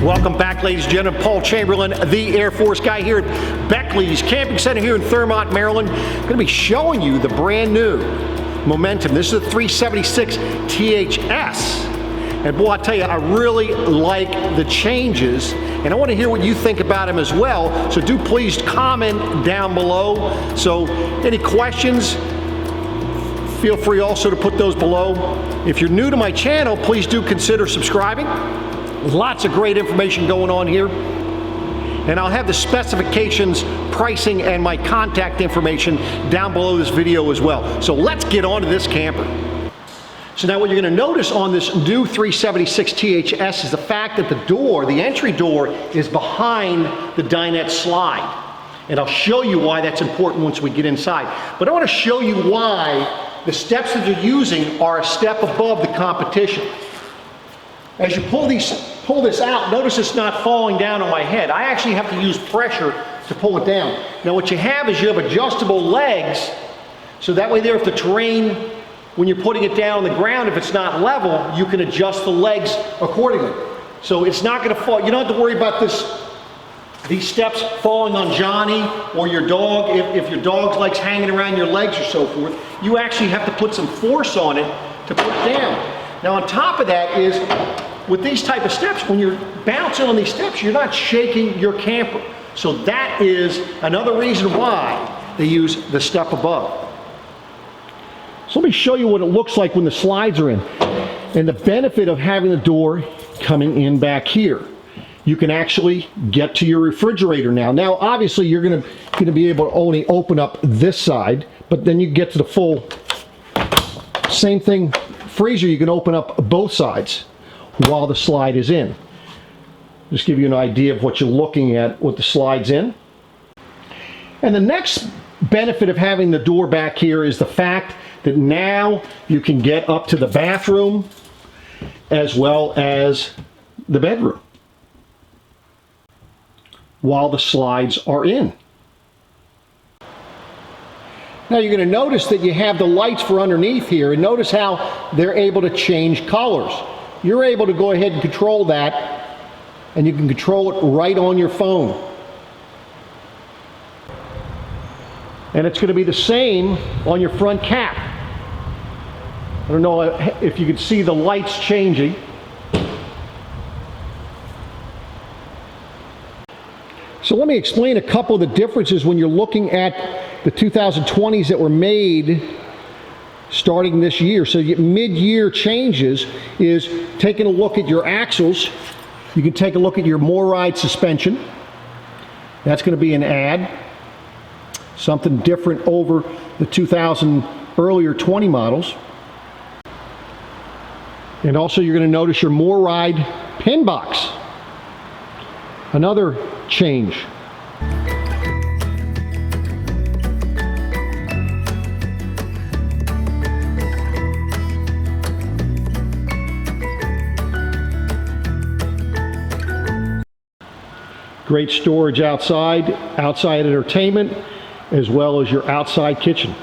Welcome back, ladies and gentlemen. Paul Chamberlain, the Air Force guy here at Beckleys Camping Center here in Thurmont, Maryland. I'm going to be showing you the brand new Momentum. This is a 376 THS. And boy, I tell you, I really like the changes, and I want to hear what you think about them as well. So do please comment down below. So any questions, feel free also to put those below. If you're new to my channel, please do consider subscribing. Lots of great information going on here. And I'll have the specifications, pricing, and my contact information down below this video as well. So let's get on to this camper. So now what you're going to notice on this new 376 THS is the fact that the door, the entry door, is behind the dinette slide. And I'll show you why that's important once we get inside. But I want to show you why the steps that you're using are a step above the competition. As you pull this out, notice it's not falling down on my head. I actually have to use pressure to pull it down. Now what you have is you have adjustable legs, so that way there, if the terrain, when you're putting it down on the ground, if it's not level, you can adjust the legs accordingly. So it's not going to fall. You don't have to worry about these steps falling on Johnny or your dog. If your dog's legs hanging around your legs or so forth, you actually have to put some force on it to put it down. Now on top of that is, with these type of steps, when you're bouncing on these steps, you're not shaking your camper. So that is another reason why they use the step above. So let me show you what it looks like when the slides are in. And the benefit of having the door coming in back here. You can actually get to your refrigerator now. Now obviously you're gonna be able to only open up this side, but then you get to the full, same thing, freezer, you can open up both sides while the slide is in. Just give you an idea of what you're looking at with the slides in. And the next benefit of having the door back here is the fact that now you can get up to the bathroom as well as the bedroom while the slides are in. Now you're going to notice that you have the lights for underneath here, and notice how they're able to change colors. You're able to go ahead and control that, and you can control it right on your phone. And it's going to be the same on your front cap. I don't know if you can see the lights changing. So let me explain a couple of the differences when you're looking at the 2020s that were made starting this year. So mid-year changes is taking a look at your axles. You can take a look at your MORryde suspension. That's going to be an add. Something different over the 2000 earlier 20 models. And also you're going to notice your MORryde pin box. Another change. Great storage outside entertainment, as well as your outside kitchen.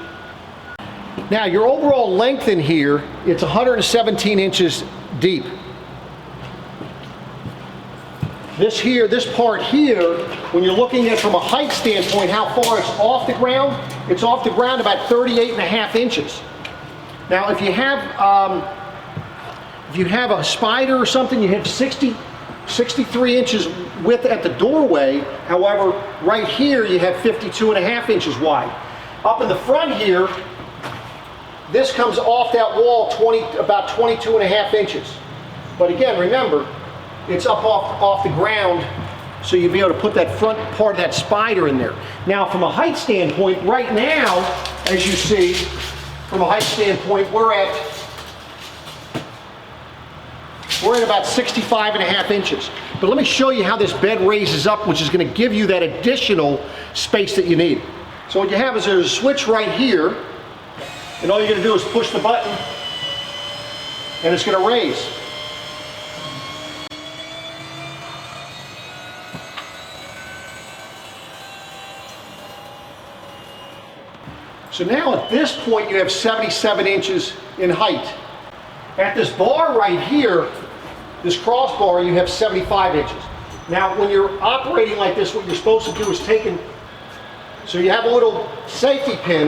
Now your overall length in here, it's 117 inches deep. This part here, when you're looking at it from a height standpoint, how far it's off the ground about 38.5 inches. Now if you have a spider or something, you have 63 inches width at the doorway. However, right here you have 52.5 inches wide. Up in the front here, this comes off that wall about 22.5 inches. But again, remember, it's up off the ground, so you'll be able to put that front part of that spider in there. Now from a height standpoint, right now, as you see, from a height standpoint, we're at about 65.5 inches. But let me show you how this bed raises up, which is going to give you that additional space that you need. So what you have is there's a switch right here, and all you're going to do is push the button, and it's going to raise. So now at this point you have 77 inches in height. At this bar right here, this crossbar, you have 75 inches. Now, when you're operating like this, what you're supposed to do is so you have a little safety pin,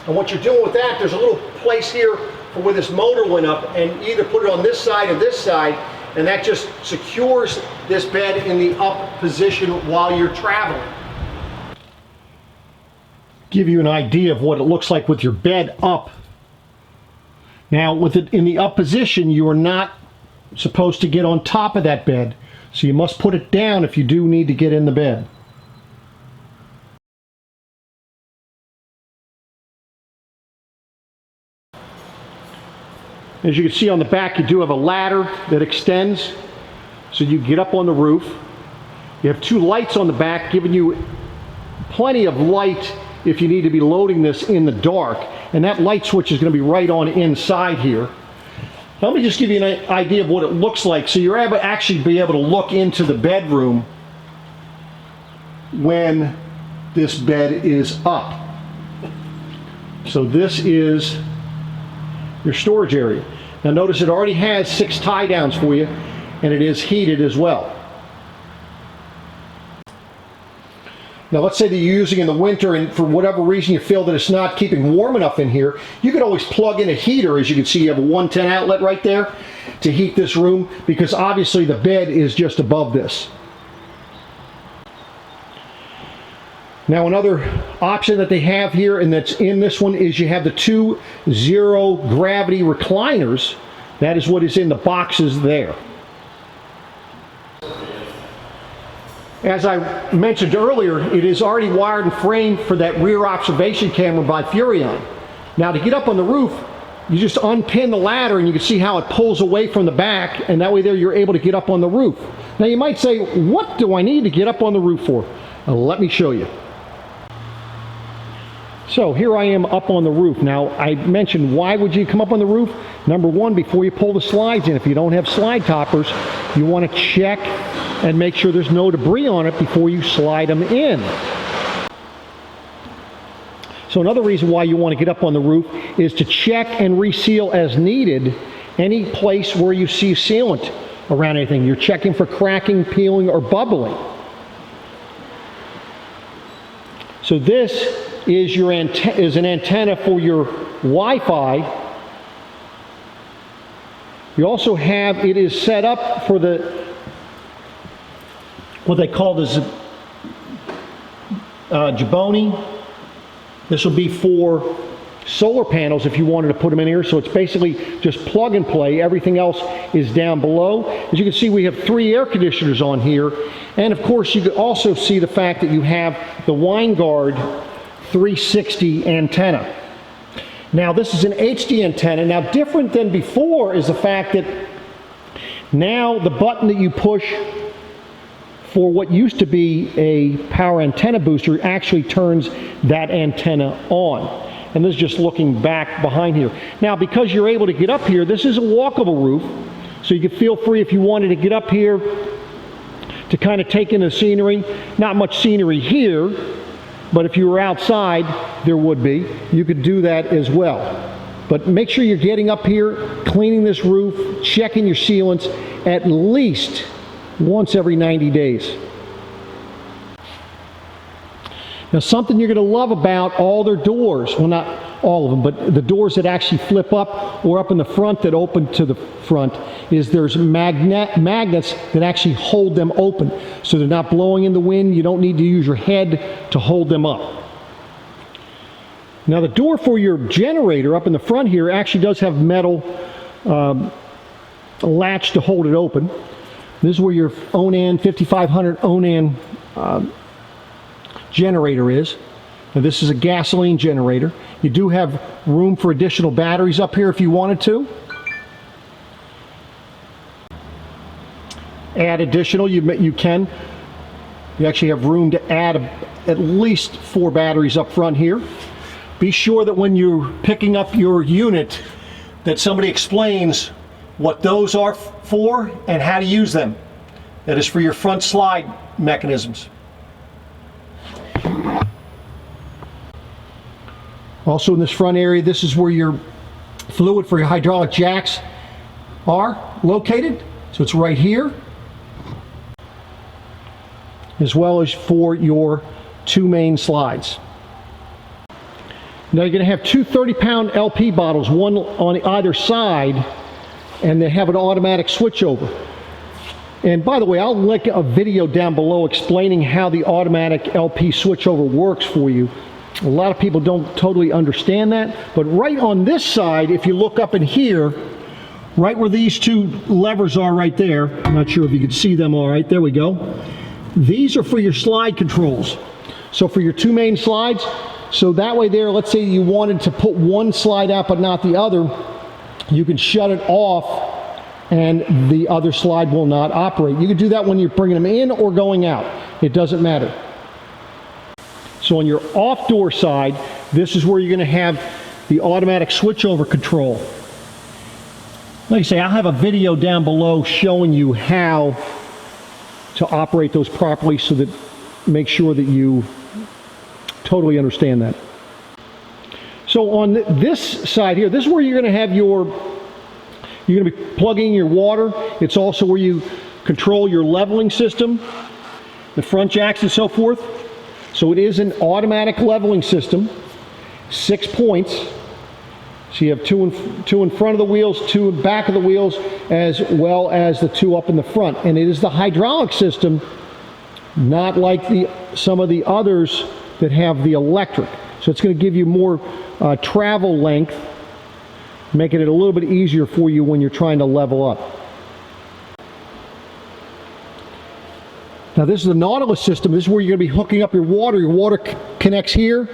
and what you're doing with that, there's a little place here for where this motor went up, and you either put it on this side or this side, and that just secures this bed in the up position while you're traveling. Give you an idea of what it looks like with your bed up. Now, with it in the up position, you are not supposed to get on top of that bed, so you must put it down if you do need to get in the bed. As you can see on the back, you do have a ladder that extends so you get up on the roof. You have two lights on the back giving you plenty of light if you need to be loading this in the dark, and that light switch is going to be right on inside here. Let me just give you an idea of what it looks like, so you're able to actually be able to look into the bedroom when this bed is up. So this is your storage area. Now notice it already has 6 tie downs for you, and it is heated as well. Now let's say that you're using in the winter and for whatever reason you feel that it's not keeping warm enough in here, you could always plug in a heater. As you can see, you have a 110 outlet right there to heat this room, because obviously the bed is just above this. Now another option that they have here, and that's in this one, is you have the 2 zero gravity recliners. That is what is in the boxes there. As I mentioned earlier, it is already wired and framed for that rear observation camera by Furrion. Now to get up on the roof, you just unpin the ladder and you can see how it pulls away from the back, and that way there you're able to get up on the roof. Now you might say, what do I need to get up on the roof for? Let me show you. So here I am up on the roof. Now I mentioned, why would you come up on the roof? Number one, before you pull the slides in, if you don't have slide toppers, you want to check and make sure there's no debris on it before you slide them in. So another reason why you want to get up on the roof is to check and reseal as needed any place where you see sealant around anything. You're checking for cracking, peeling, or bubbling. So this is an antenna for your Wi-Fi. You also have, it is set up for what they call the Jaboni. This will be for solar panels if you wanted to put them in here. So it's basically just plug and play. Everything else is down below. As you can see, we have 3 air conditioners on here. And of course, you can also see the fact that you have the Winegard 360 antenna. Now this is an HD antenna. Now different than before is the fact that now the button that you push for what used to be a power antenna booster actually turns that antenna on. And this is just looking back behind here. Now because you're able to get up here, this is a walkable roof, so you can feel free if you wanted to get up here to kind of take in the scenery. Not much scenery here, but if you were outside, there would be. You could do that as well. But make sure you're getting up here, cleaning this roof, checking your sealants at least once every 90 days. Now something you're going to love about all their doors, well not all of them, but the doors that actually flip up or up in the front that open to the front, is there's magnets that actually hold them open. So they're not blowing in the wind. You don't need to use your head to hold them up. Now the door for your generator up in the front here actually does have metal latch to hold it open. This is where your Onan 5500 Onan generator is. Now this is a gasoline generator. You do have room for additional batteries up here if you wanted to. Add additional, you can. You actually have room to add at least 4 batteries up front here. Be sure that when you're picking up your unit that somebody explains what those are for and how to use them. That is for your front slide mechanisms. Also in this front area, this is where your fluid for your hydraulic jacks are located. So it's right here. as well as for your 2 main slides. Now you're going to have 2 30-pound LP bottles, one on either side, and they have an automatic switchover. And by the way, I'll link a video down below explaining how the automatic LP switchover works for you. A lot of people don't totally understand that, but right on this side, if you look up in here, right where these 2 levers are right there, I'm not sure if you can see them all right, there we go. These are for your slide controls. So for your 2 main slides, so that way there, let's say you wanted to put one slide out but not the other, you can shut it off and the other slide will not operate. You can do that when you're bringing them in or going out. It doesn't matter. So on your off door side, this is where you're going to have the automatic switchover control. Like I say, I'll have a video down below showing you how to operate those properly, so that make sure that you totally understand that. So on this side here, this is where you're going to have you're going to be plugging your water. It's also where you control your leveling system, the front jacks and so forth. So it is an automatic leveling system, 6 points. So you have 2 in front of the wheels, 2 in back of the wheels, as well as the 2 up in the front. And it is the hydraulic system, not like some of the others that have the electric. So it's going to give you more travel length, making it a little bit easier for you when you're trying to level up. Now this is the Nautilus system. This is where you're going to be hooking up your water. Your water connects here.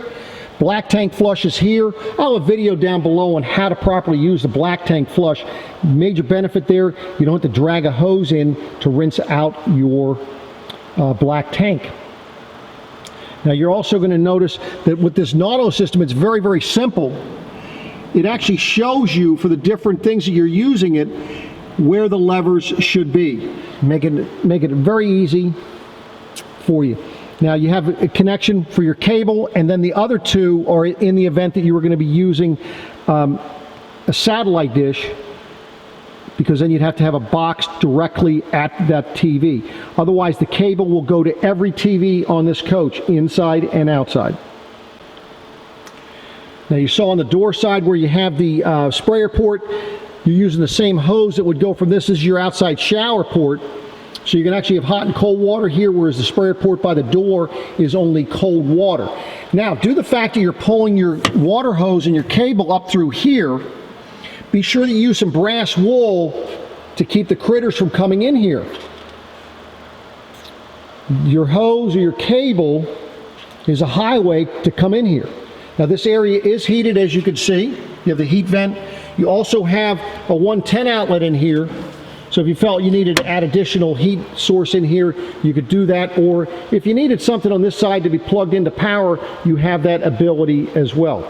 Black tank flush is here. I'll have a video down below on how to properly use the black tank flush. Major benefit there, you don't have to drag a hose in to rinse out your black tank. Now you're also going to notice that with this Nautilus system, it's very, very simple. It actually shows you, for the different things that you're using it, where the levers should be. Make it very easy for you. Now you have a connection for your cable, and then the other 2 are in the event that you were going to be using a satellite dish, because then you'd have to have a box directly at that TV. Otherwise the cable will go to every TV on this coach, inside and outside. Now you saw on the door side where you have the sprayer port, you're using the same hose that would go from this as your outside shower port. So you can actually have hot and cold water here, whereas the sprayer port by the door is only cold water. Now, due to the fact that you're pulling your water hose and your cable up through here, be sure that you use some brass wool to keep the critters from coming in here. Your hose or your cable is a highway to come in here. Now this area is heated, as you can see. You have the heat vent. You also have a 110 outlet in here. So if you felt you needed to add additional heat source in here, you could do that. Or if you needed something on this side to be plugged into power, you have that ability as well.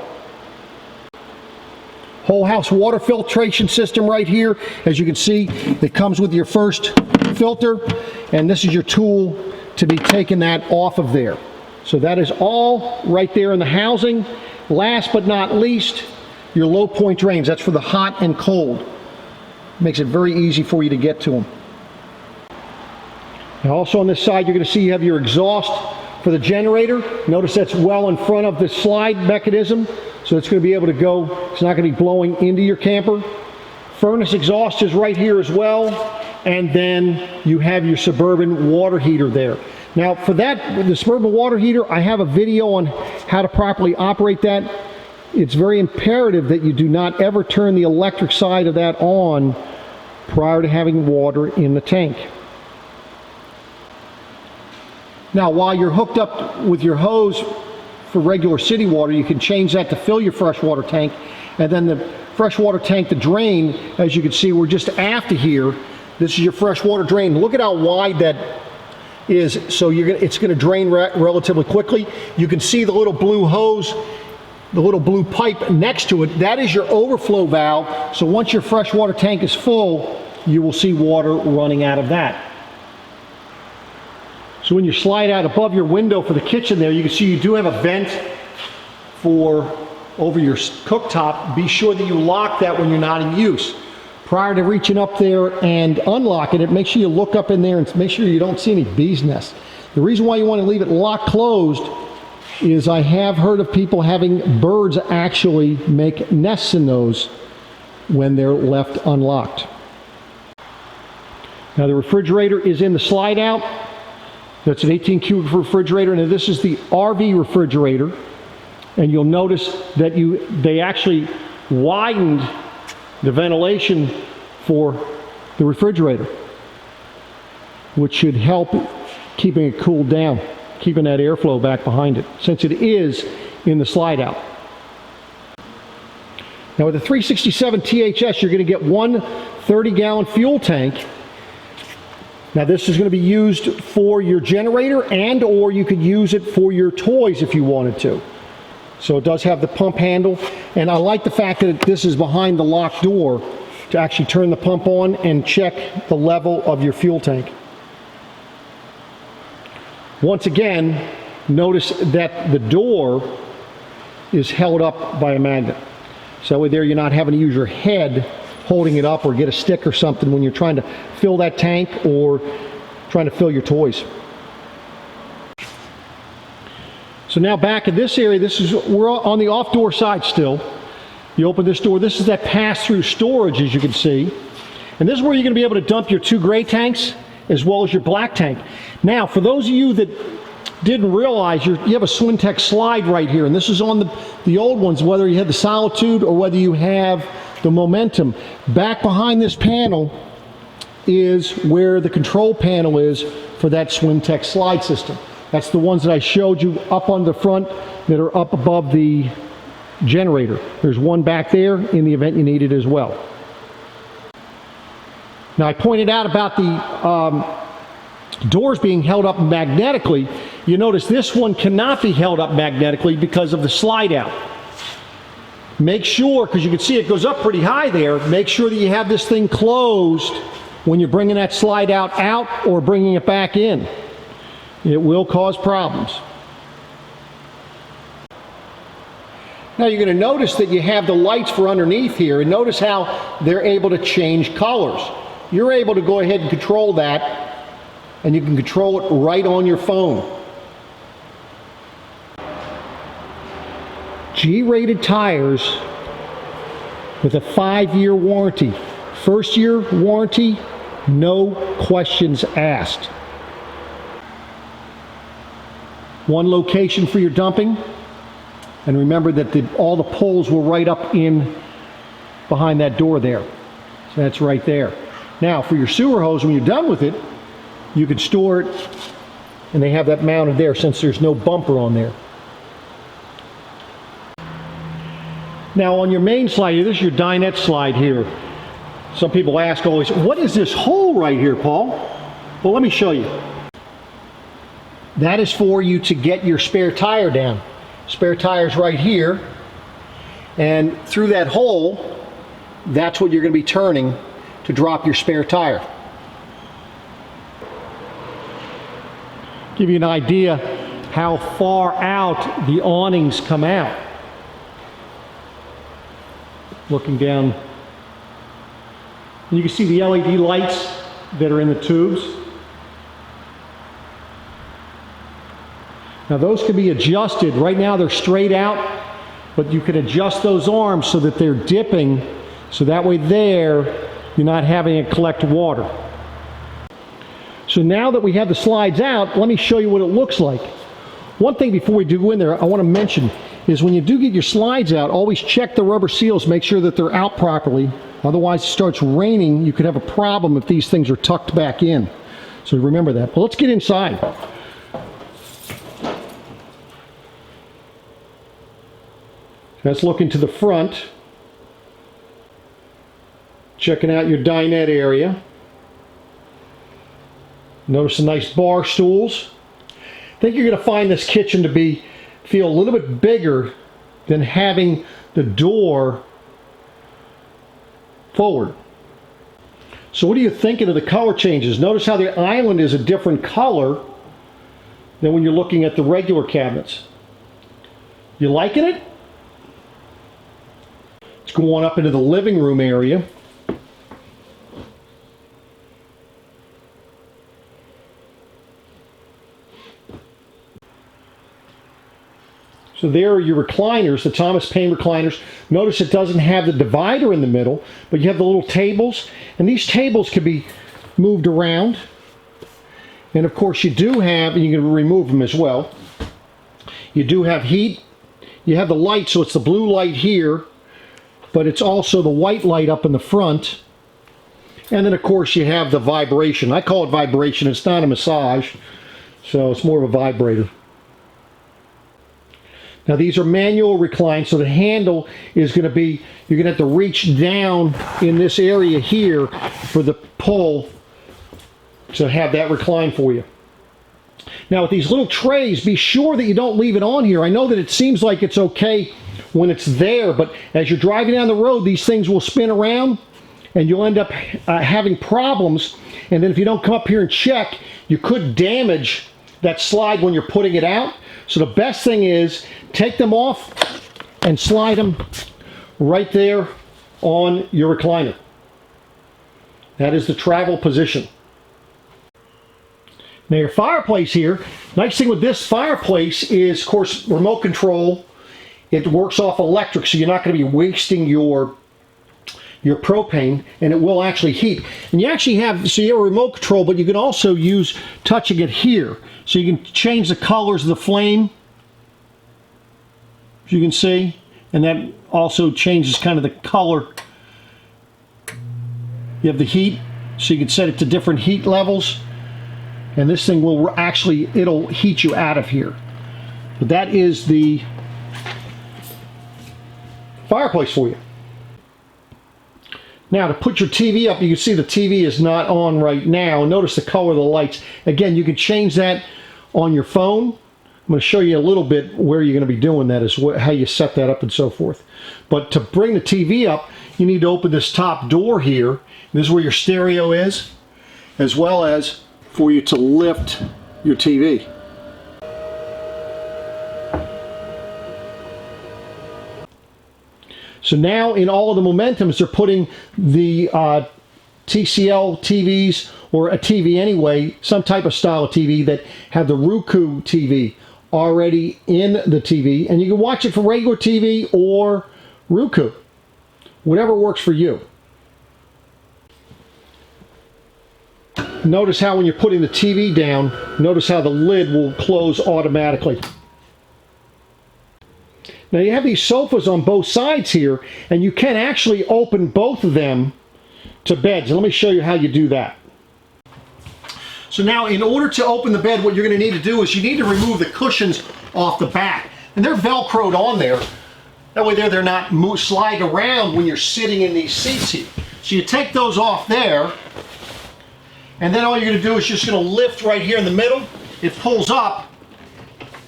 Whole house water filtration system right here. As you can see, it comes with your first filter, and this is your tool to be taking that off of there. So that is all right there in the housing. Last but not least, your low point drains. That's for the hot and cold. Makes it very easy for you to get to them. Now also on this side, you're going to see you have your exhaust for the generator. Notice that's well in front of the slide mechanism, so it's going to be able to go, it's not going to be blowing into your camper. Furnace exhaust is right here as well, and then you have your Suburban water heater there. Now for that, the Suburban water heater, I have a video on how to properly operate that. It's very imperative that you do not ever turn the electric side of that on prior to having water in the tank. Now while you're hooked up with your hose for regular city water, you can change that to fill your freshwater tank, and then the freshwater tank to drain, as you can see, we're just after here. This is your freshwater drain. Look at how wide that is, so it's going to drain relatively quickly. You can see the little blue hose, the little blue pipe next to it. That is your overflow valve, so once your freshwater tank is full, you will see water running out of that. So when you slide out above your window for the kitchen there, you can see you do have a vent for over your cooktop. Be sure that you lock that when you're not in use. Prior to reaching up there and unlocking it, make sure you look up in there and make sure you don't see any bees nests. The reason why you want to leave it locked closed is I have heard of people having birds actually make nests in those when they're left unlocked. Now the refrigerator is in the slide out. That's an 18 cubic refrigerator, and this is the RV refrigerator. And you'll notice that they actually widened the ventilation for the refrigerator, which should help keeping it cooled down, keeping that airflow back behind it, since it is in the slide out. Now with the 367 THS, you're going to get one 30-gallon fuel tank. Now this is going to be used for your generator, and or you could use it for your toys if you wanted to. So it does have the pump handle, and I like the fact that this is behind the locked door to actually turn the pump on and check the level of your fuel tank. Once again, notice that the door is held up by a magnet. So there you're not having to use your head holding it up or get a stick or something when you're trying to fill that tank or trying to fill your toys. So now back in this area, we're on the off door side still. You open this door, this is that pass-through storage, as you can see. And this is where you're going to be able to dump your 2 gray tanks as well as your black tank. Now, for those of you that didn't realize, you have a Swintech slide right here, and this is on the old ones, whether you had the Solitude or whether you have the Momentum. Back behind this panel is where the control panel is for that Swintech slide system. That's the ones that I showed you up on the front that are up above the generator. There's one back there in the event you need it as well. Now I pointed out about the doors being held up magnetically. You notice this one cannot be held up magnetically because of the slide out. Make sure, because you can see it goes up pretty high there, make sure that you have this thing closed when you're bringing that slide out or bringing it back in. It will cause problems. Now you're going to notice that you have the lights for underneath here, and notice how they're able to change colors. You're able to go ahead and control that, and you can control it right on your phone. G-rated tires with a 5-year warranty. First year warranty, no questions asked. One location for your dumping, and remember that all the poles will right up in behind that door there. So that's right there. Now for your sewer hose, when you're done with it, you can store it, and they have that mounted there since there's no bumper on there. Now on your main slide, this is your dinette slide here. Some people ask always, what is this hole right here, Paul? Well, let me show you. That is for you to get your spare tire down. Spare tire's right here, and through that hole, that's what you're going to be turning to drop your spare tire. Give you an idea how far out the awnings come out. Looking down, you can see the LED lights that are in the tubes. Now those can be adjusted. Right now they're straight out, but you can adjust those arms so that they're dipping, so that way there you're not having it collect water. So now that we have the slides out, let me show you what it looks like. One thing before we do go in there, I want to mention is when you do get your slides out, always check the rubber seals, make sure that they're out properly. Otherwise it starts raining, you could have a problem if these things are tucked back in. So remember that. But let's get inside. Let's look into the front. Checking out your dinette area. Notice the nice bar stools. I think you're going to find this kitchen to feel a little bit bigger than having the door forward. So what are you thinking of the color changes? Notice how the island is a different color than when you're looking at the regular cabinets. You liking it? Let's go on up into the living room area. So there are your recliners, the Thomas Paine recliners. Notice it doesn't have the divider in the middle, but you have the little tables, and these tables can be moved around. And of course you do have, and you can remove them as well, you do have heat. You have the light, so it's the blue light here, but it's also the white light up in the front. And then of course you have the vibration. I call it vibration, it's not a massage, so it's more of a vibrator. Now these are manual recline, so the handle is going to be, you're going to have to reach down in this area here for the pull to have that recline for you. Now with these little trays, be sure that you don't leave it on here. I know that it seems like it's okay when it's there, but as you're driving down the road, these things will spin around and you'll end up having problems. And then if you don't come up here and check, you could damage that slide when you're putting it out. So the best thing is take them off and slide them right there on your recliner. That is the travel position. Now your fireplace here, nice thing with this fireplace is, of course, remote control. It works off electric, so you're not going to be wasting your propane, and it will actually heat. And you actually have, so you have a remote control, but you can also use touching it here. So you can change the colors of the flame, as you can see, and that also changes kind of the color. You have the heat, so you can set it to different heat levels. And this thing will actually, it'll heat you out of here. But that is the fireplace for you. Now to put your TV up, you can see the TV is not on right now. Notice the color of the lights. Again, you can change that on your phone. I'm going to show you a little bit where you're going to be doing that, is how you set that up and so forth. But to bring the TV up, you need to open this top door here. This is where your stereo is, as well as for you to lift your TV. So now in all of the Momentums, they're putting the TCL TVs, or a TV anyway, some type of style of TV that have the Roku TV already in the TV, and you can watch it from regular TV or Roku, whatever works for you. Notice how when you're putting the TV down, notice how the lid will close automatically. Now you have these sofas on both sides here, and you can actually open both of them to beds. And let me show you how you do that. So now in order to open the bed, what you're going to need to do is you need to remove the cushions off the back. And they're Velcroed on there. That way they're not slide around when you're sitting in these seats here. So you take those off there, and then all you're going to do is just going to lift right here in the middle. It pulls up,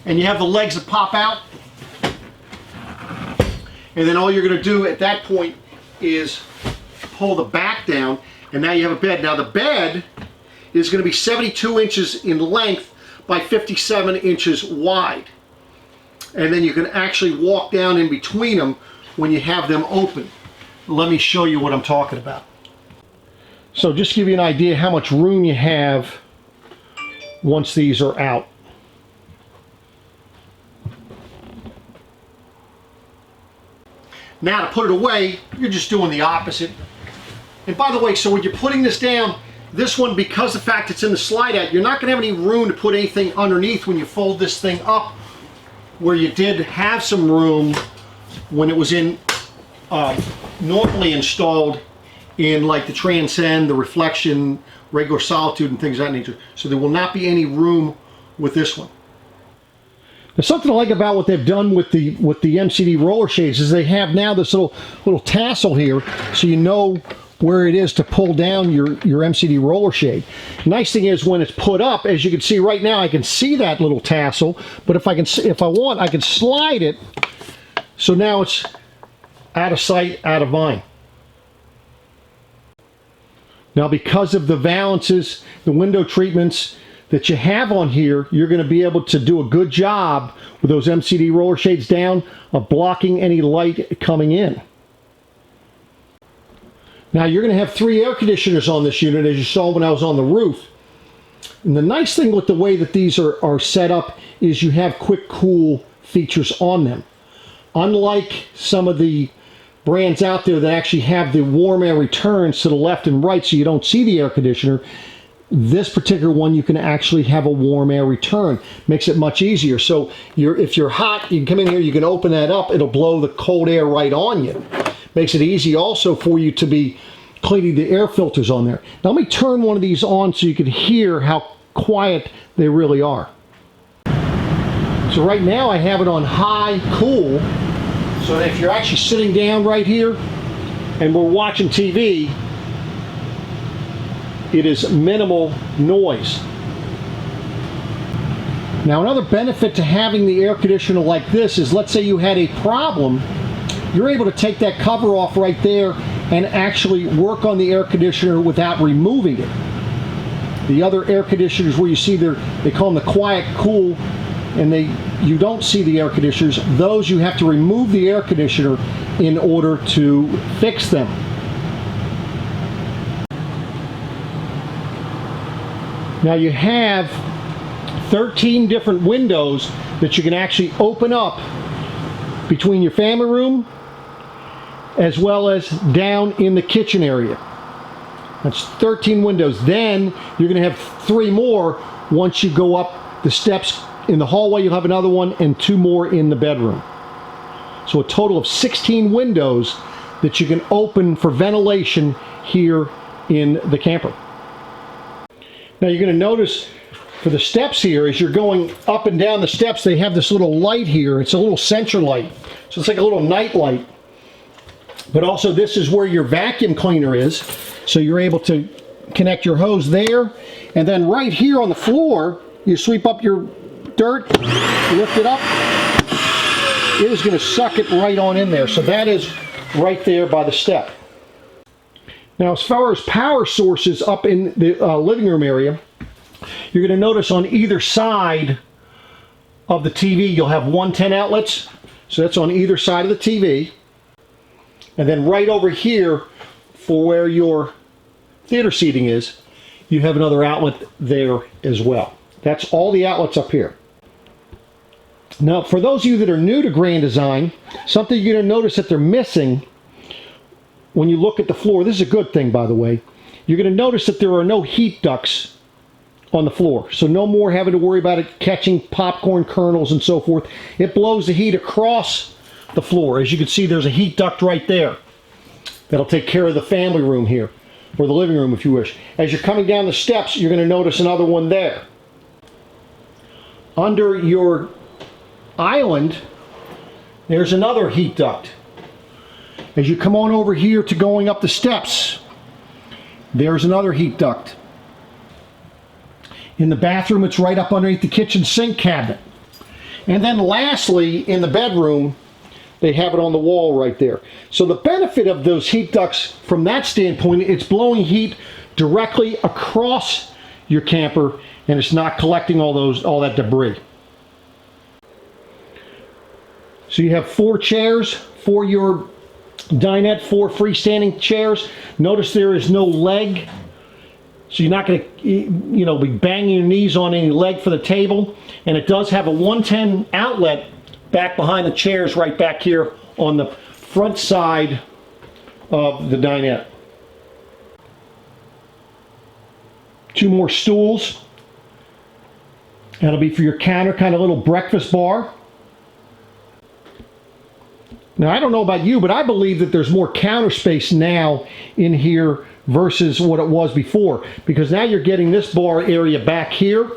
and you have the legs that pop out. And then all you're going to do at that point is pull the back down, and now you have a bed. Now the bed is going to be 72 inches in length by 57 inches wide. And then you can actually walk down in between them when you have them open. Let me show you what I'm talking about. So just to give you an idea how much room you have once these are out. Now to put it away, you're just doing the opposite. And by the way, so when you're putting this down, this one, because the fact it's in the slide out, you're not going to have any room to put anything underneath when you fold this thing up, where you did have some room when it was in normally installed in like the Transcend, the Reflection, regular Solitude, and things of that nature. So there will not be any room with this one. There's something I like about what they've done with the MCD roller shades is they have now this little tassel here, so you know where it is to pull down your MCD roller shade. Nice thing is when it's put up, as you can see right now, I can see that little tassel, but if I want, I can slide it, so now it's out of sight, out of mind. Now because of the valances, the window treatments that you have on here, you're going to be able to do a good job with those MCD roller shades down of blocking any light coming in. Now you're going to have 3 air conditioners on this unit, as you saw when I was on the roof. And the nice thing with the way that these are set up is you have quick cool features on them. Unlike some of the brands out there that actually have the warm air returns to the left and right so you don't see the air conditioner, this particular one you can actually have a warm air return. Makes it much easier. So if you're hot, you can come in here, you can open that up, it'll blow the cold air right on you. Makes it easy also for you to be cleaning the air filters on there. Now let me turn one of these on so you can hear how quiet they really are. So right now I have it on high cool, so that if you're actually sitting down right here and we're watching TV, it is minimal noise. Now another benefit to having the air conditioner like this is, let's say you had a problem, you're able to take that cover off right there and actually work on the air conditioner without removing it. The other air conditioners where you see they call them the quiet cool, and you don't see the air conditioners, those you have to remove the air conditioner in order to fix them. Now you have 13 different windows that you can actually open up between your family room as well as down in the kitchen area. That's 13 windows. Then you're going to have 3 more once you go up the steps. In the hallway you'll have another one and 2 more in the bedroom. So a total of 16 windows that you can open for ventilation here in the camper. Now you're going to notice for the steps here, as you're going up and down the steps, they have this little light here. It's a little sensor light. So it's like a little night light. But also this is where your vacuum cleaner is. So you're able to connect your hose there. And then right here on the floor, you sweep up your dirt, lift it up, it is going to suck it right on in there. So that is right there by the step. Now as far as power sources up in the living room area, you're going to notice on either side of the TV you'll have 110 outlets. So that's on either side of the TV. And then right over here for where your theater seating is, you have another outlet there as well. That's all the outlets up here. Now, for those of you that are new to Grand Design, something you're going to notice that they're missing when you look at the floor, this is a good thing, by the way, you're going to notice that there are no heat ducts on the floor. So no more having to worry about it catching popcorn kernels and so forth. It blows the heat across the floor. As you can see, there's a heat duct right there. That'll take care of the family room here, or the living room if you wish. As you're coming down the steps, you're going to notice another one there. Under your island, there's another heat duct. As you come on over here to going up the steps, there's another heat duct. In the bathroom, it's right up underneath the kitchen sink cabinet. And then lastly, in the bedroom, they have it on the wall right there. So the benefit of those heat ducts from that standpoint, it's blowing heat directly across your camper, and it's not collecting all that debris. So you have 4 chairs for your dinette, 4 freestanding chairs. Notice there is no leg, so you're not going to be banging your knees on any leg for the table. And it does have a 110 outlet back behind the chairs right back here on the front side of the dinette. 2 more stools. That'll be for your counter, kind of little breakfast bar. Now, I don't know about you, but I believe that there's more counter space now in here versus what it was before, because now you're getting this bar area back here,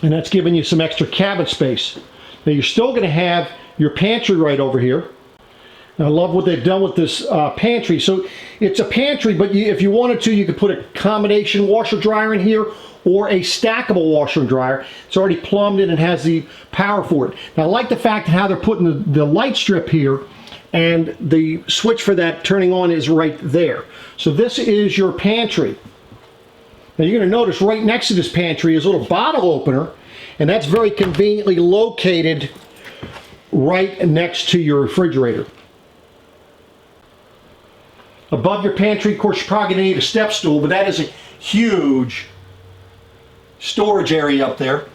and that's giving you some extra cabinet space. Now, you're still going to have your pantry right over here. And I love what they've done with this pantry. So it's a pantry, but if you wanted to, you could put a combination washer dryer in here, or a stackable washer and dryer. It's already plumbed in and has the power for it. Now I like the fact how they're putting the light strip here, and the switch for that turning on is right there. So this is your pantry. Now you're going to notice right next to this pantry is a little bottle opener, and that's very conveniently located right next to your refrigerator. Above your pantry, of course, you're probably going to need a step stool, but that is a huge storage area up there.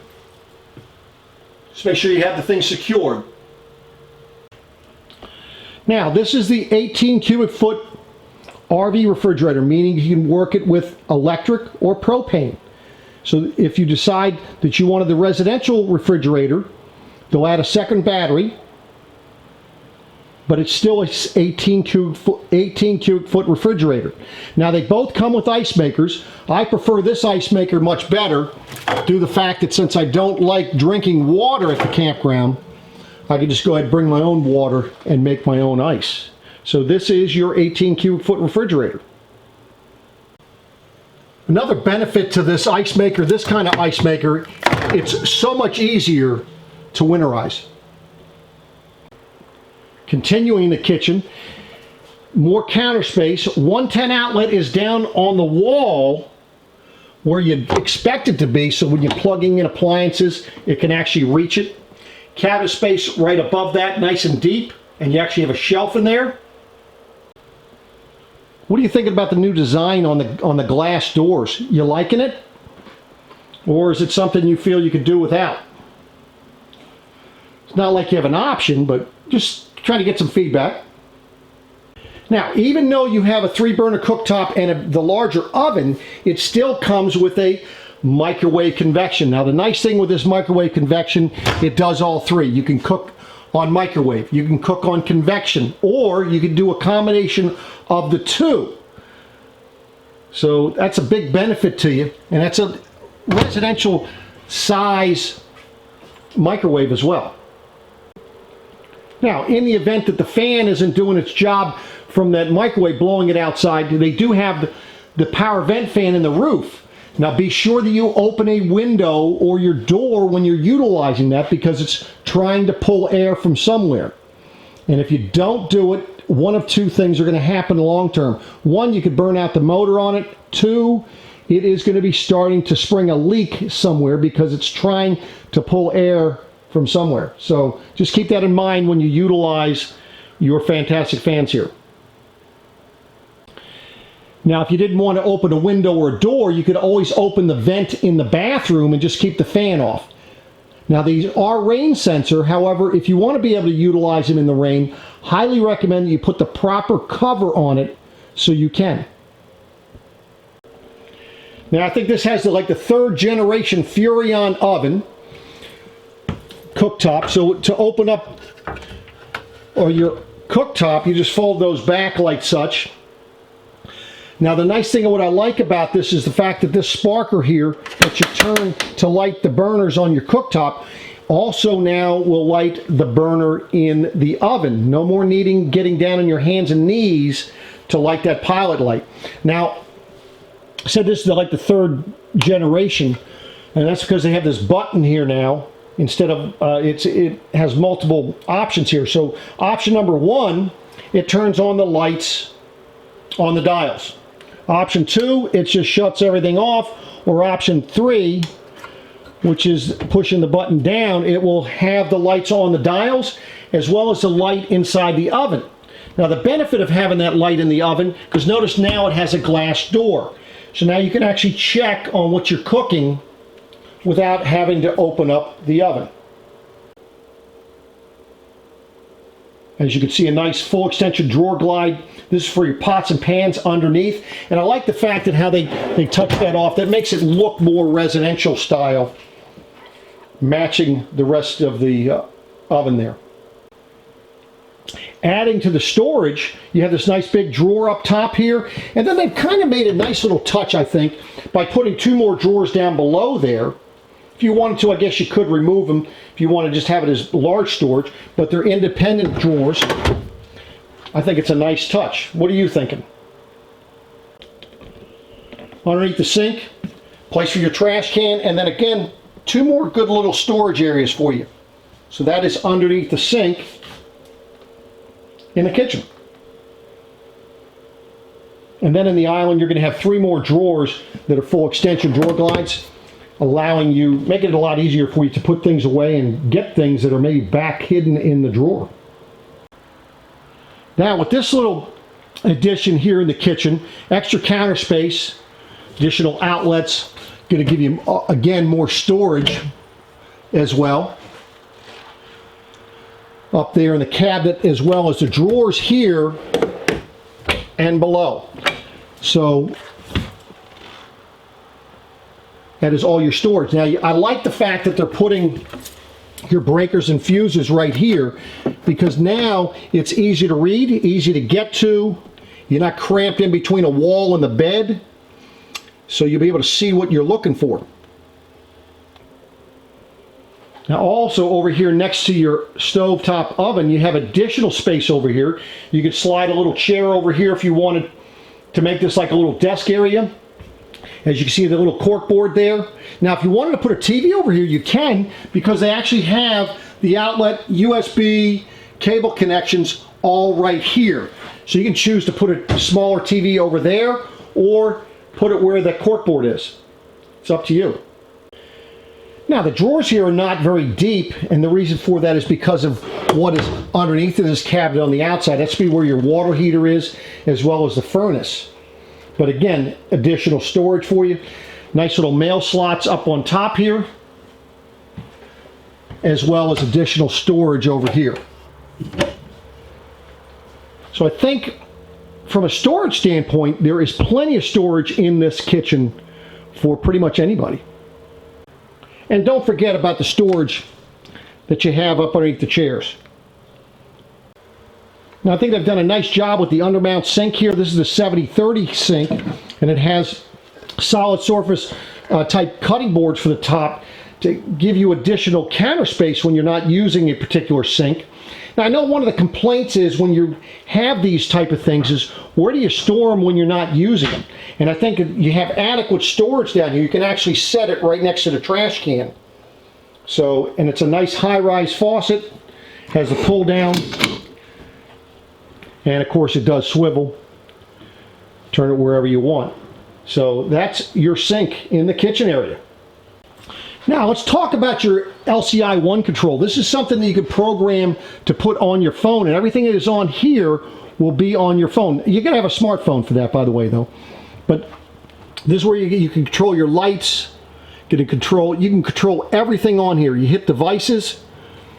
Just make sure you have the thing secured. Now, this is the 18 cubic foot RV refrigerator, meaning you can work it with electric or propane. So if you decide that you wanted the residential refrigerator, they'll add a second battery, but it's still a 18 cubic foot refrigerator. Now, they both come with ice makers. I prefer this ice maker much better due to the fact that since I don't like drinking water at the campground, I can just go ahead and bring my own water and make my own ice. So this is your 18 cubic foot refrigerator. Another benefit to this ice maker, this kind of ice maker, it's so much easier to winterize. Continuing the kitchen, more counter space. 110 outlet is down on the wall where you'd expect it to be, so when you're plugging in appliances, it can actually reach it. Cabinet space right above that, nice and deep, and you actually have a shelf in there. What are you thinking about the new design on the glass doors? You liking it? Or is it something you feel you could do without? It's not like you have an option, but just trying to get some feedback. Now, even though you have a 3-burner cooktop and the larger oven, it still comes with a microwave convection. Now, the nice thing with this microwave convection, it does all three. You can cook on microwave, you can cook on convection, or you can do a combination of the two. So that's a big benefit to you, and that's a residential size microwave as well. Now, in the event that the fan isn't doing its job from that microwave blowing it outside, they do have the power vent fan in the roof. Now, be sure that you open a window or your door when you're utilizing that, because it's trying to pull air from somewhere. And if you don't do it, one of two things are going to happen long term. One, you could burn out the motor on it. Two, it is going to be starting to spring a leak somewhere because it's trying to pull air from somewhere. So just keep that in mind when you utilize your fantastic fans here. Now, if you didn't want to open a window or a door, you could always open the vent in the bathroom and just keep the fan off. Now, these are rain sensor. However, if you want to be able to utilize them in the rain, highly recommend that you put the proper cover on it so you can. Now, I think this has the 3rd generation Furrion oven cooktop. So to open up your cooktop, you just fold those back like such. Now, the nice thing of what I like about this is the fact that this sparker here that you turn to light the burners on your cooktop also now will light the burner in the oven. No more getting down on your hands and knees to light that pilot light. Now, I said this is the 3rd generation, and that's because they have this button here now. Instead of, it has multiple options here. So option number 1, it turns on the lights on the dials. Option 2, it just shuts everything off. Or option 3, which is pushing the button down, it will have the lights on the dials as well as the light inside the oven. Now, the benefit of having that light in the oven, because notice now it has a glass door. So now you can actually check on what you're cooking without having to open up the oven. As you can see, a nice full extension drawer glide. This is for your pots and pans underneath. And I like the fact that how they touch that off. That makes it look more residential style, matching the rest of the oven there. Adding to the storage, you have this nice big drawer up top here. And then they've kind of made a nice little touch, I think, by putting 2 more drawers down below there. If you wanted to, I guess you could remove them if you want to just have it as large storage, but they're independent drawers. I think it's a nice touch. What are you thinking? Underneath the sink, place for your trash can, and then again, 2 more good little storage areas for you. So that is underneath the sink in the kitchen. And then in the island, you're going to have 3 more drawers that are full extension drawer glides, making it a lot easier for you to put things away and get things that are maybe back hidden in the drawer. Now, with this little addition here in the kitchen, extra counter space, additional outlets, going to give you, again, more storage as well. up there in the cabinet, as well as the drawers here and below. So that is all your storage. Now, I like the fact that they're putting your breakers and fuses right here, because now it's easy to read, easy to get to. You're not cramped in between a wall and the bed, so you'll be able to see what you're looking for. Now also over here next to your stovetop oven, you have additional space over here. You could slide a little chair over here if you wanted to make this like a little desk area. As you can see, the little cork board there. Now if you wanted to put a TV over here, you can, because they actually have the outlet USB cable connections all right here. So you can choose to put a smaller TV over there or put it where the cork board is. It's up to you. Now the drawers here are not very deep, and the reason for that is because of what is underneath of this cabinet on the outside. That's be where your water heater is, as well as the furnace. But again, additional storage for you. Nice little mail slots up on top here, as well as additional storage over here. So I think from a storage standpoint, there is plenty of storage in this kitchen for pretty much anybody. And don't forget about the storage that you have up underneath the chairs. Now I think they've done a nice job with the undermount sink here. This is a 70/30 sink, and it has solid surface type cutting boards for the top to give you additional counter space when you're not using a particular sink. Now I know one of the complaints is when you have these type of things is, where do you store them when you're not using them? And I think you have adequate storage down here. You can actually set it right next to the trash can. So, and it's a nice high-rise faucet, has a pull down, and of course it does swivel. Turn it wherever you want. So that's your sink in the kitchen area. Now let's talk about your LCI One control. This is something that you can program to put on your phone, and everything that is on here will be on your phone. You're going to have a smartphone for that, by the way, though. But this is where you can control your lights. You can control everything on here. You hit devices,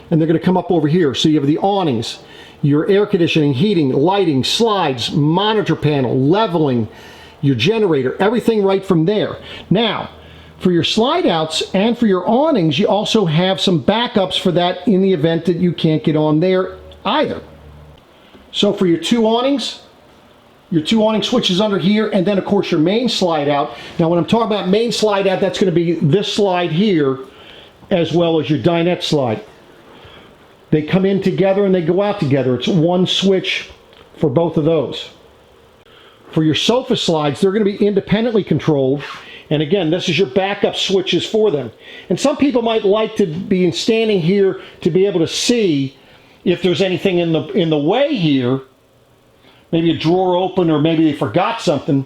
and they're going to come up over here. So you have the awnings, your air conditioning, heating, lighting, slides, monitor panel, leveling, your generator, everything right from there. Now, for your slide outs and for your awnings, you also have some backups for that in the event that you can't get on there either. So for your two awning switches under here, and then of course your main slide out. Now when I'm talking about main slide out, that's going to be this slide here, as well as your dinette slide. They come in together and they go out together. It's one switch for both of those. For your sofa slides, they're going to be independently controlled. And again, this is your backup switches for them. And some people might like to be standing here to be able to see if there's anything in the way here. Maybe a drawer open, or maybe they forgot something.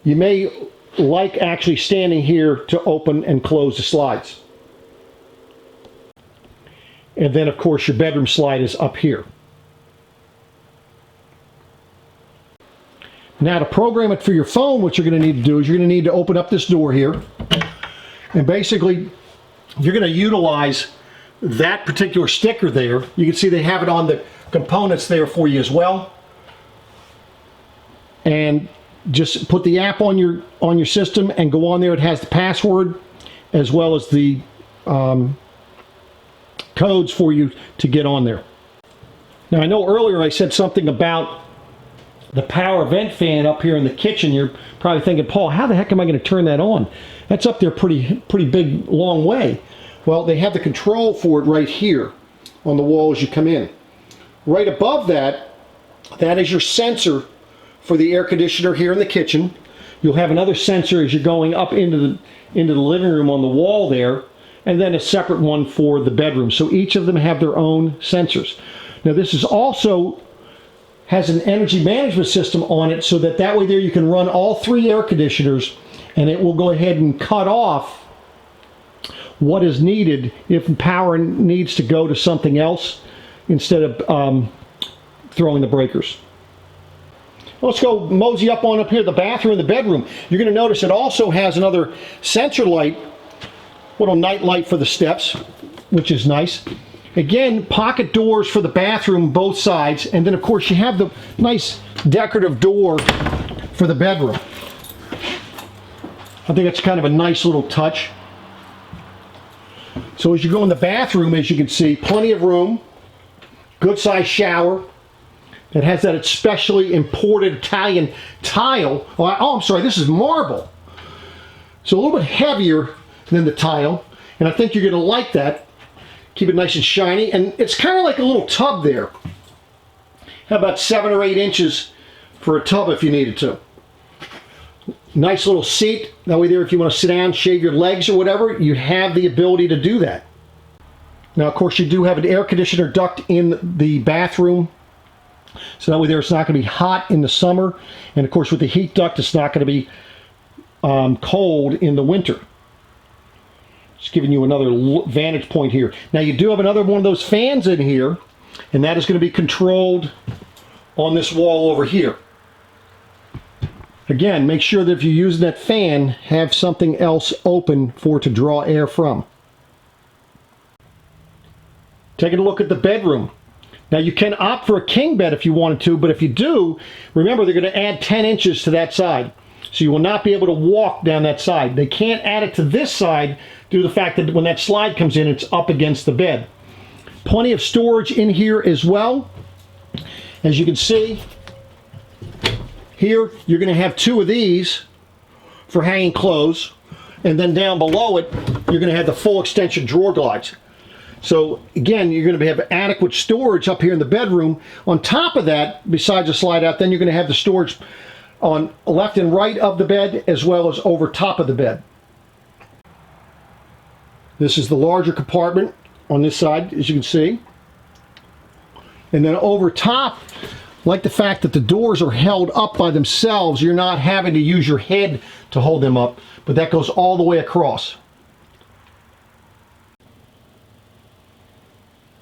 You may like actually standing here to open and close the slides. And then of course your bedroom slide is up here. Now to program it for your phone, what you're going to need to do is you're going to need to open up this door here. And basically, you're going to utilize that particular sticker there. You can see they have it on the components there for you as well. And just put the app on your system and go on there. It has the password as well as the codes for you to get on there. Now I know earlier I said something about the power vent fan up here in the kitchen. You're probably thinking, Paul, how the heck am I going to turn that on? That's up there pretty big, long way. Well, they have the control for it right here on the wall as you come in. Right above that, that is your sensor for the air conditioner here in the kitchen. You'll have another sensor as you're going up into the living room on the wall there, and then a separate one for the bedroom. So each of them have their own sensors. Now this is also has an energy management system on it, so that way there you can run all three air conditioners, and it will go ahead and cut off what is needed if power needs to go to something else instead of throwing the breakers. Let's go mosey up here, the bathroom and the bedroom. You're going to notice it also has another sensor light, little night light for the steps, which is nice. Again, pocket doors for the bathroom, both sides, and then of course you have the nice decorative door for the bedroom. I think that's kind of a nice little touch. So as you go in the bathroom, as you can see, plenty of room, good sized shower. It has that especially imported Italian tile. Oh, I'm sorry, this is marble. So a little bit heavier than the tile, and I think you're going to like that. Keep it nice and shiny, and it's kind of like a little tub there. How about 7 or 8 inches for a tub if you needed to. Nice little seat. That way there, if you want to sit down, shave your legs or whatever, you have the ability to do that. Now, of course, you do have an air conditioner duct in the bathroom. So that way there, it's not going to be hot in the summer. And of course, with the heat duct, it's not going to be cold in the winter. Just giving you another vantage point here. Now, you do have another one of those fans in here, and that is going to be controlled on this wall over here. Again, make sure that if you're using that fan, have something else open for it to draw air from. Taking a look at the bedroom. Now you can opt for a king bed if you wanted to, but if you do, remember they're going to add 10 inches to that side. So you will not be able to walk down that side. They can't add it to this side due to the fact that when that slide comes in, it's up against the bed. Plenty of storage in here as well. As you can see, here, you're going to have 2 of these for hanging clothes, and then down below it, you're going to have the full extension drawer glides. So again, you're going to have adequate storage up here in the bedroom. On top of that, besides the slide out, then you're going to have the storage on left and right of the bed, as well as over top of the bed. This is the larger compartment on this side, as you can see. And then over top, like the fact that the doors are held up by themselves, you're not having to use your head to hold them up, but that goes all the way across.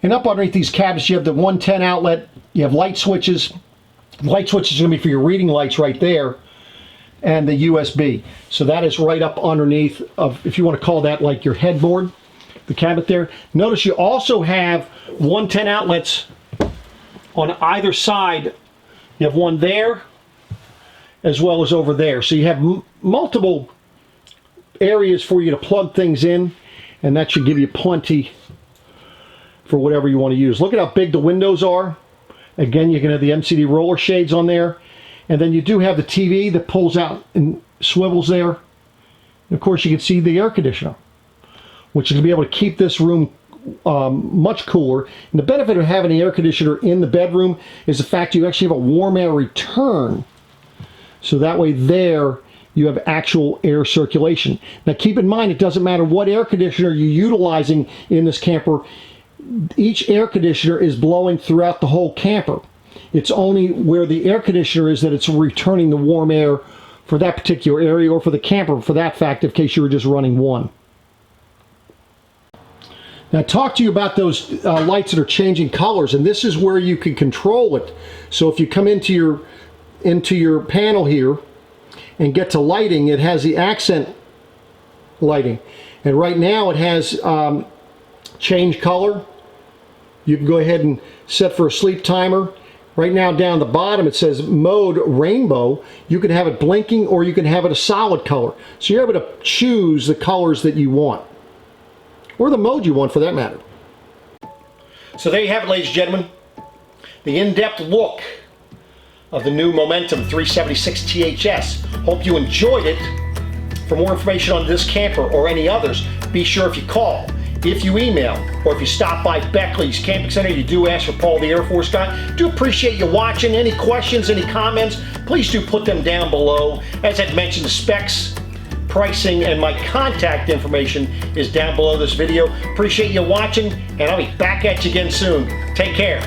And up underneath these cabinets, you have the 110 outlet, you have light switches. Light switch is going to be for your reading lights right there, and the USB. So that is right up underneath of, if you want to call that like your headboard, the cabinet there. Notice you also have 110 outlets on either side. You have one there as well as over there. So you have multiple areas for you to plug things in, and that should give you plenty for whatever you want to use. Look at how big the windows are. Again, you can have the MCD roller shades on there. And then you do have the TV that pulls out and swivels there. And of course, you can see the air conditioner, which is going to be able to keep this room much cooler. And the benefit of having the air conditioner in the bedroom is the fact you actually have a warm air return. So that way there, you have actual air circulation. Now keep in mind, it doesn't matter what air conditioner you're utilizing in this camper. Each air conditioner is blowing throughout the whole camper. It's only where the air conditioner is that it's returning the warm air for that particular area, or for the camper for that fact, in case you were just running one. Now I talked to you about those lights that are changing colors, and this is where you can control it. So if you come into your panel here and get to lighting, it has the accent lighting. And right now it has change color. You can go ahead and set for a sleep timer. Right now down the bottom it says mode rainbow. You can have it blinking, or you can have it a solid color. So you're able to choose the colors that you want, or the mode you want for that matter. So there you have it, ladies and gentlemen. The in-depth look of the new Momentum 376 THS. Hope you enjoyed it. For more information on this camper or any others, be sure if you call, if you email, or if you stop by Beckleys Camping Center, you do ask for Paul the Air Force guy. Do appreciate you watching. Any questions, any comments, please do put them down below. As I'd mentioned, the specs, pricing, and my contact information is down below this video. Appreciate you watching, and I'll be back at you again soon. Take care.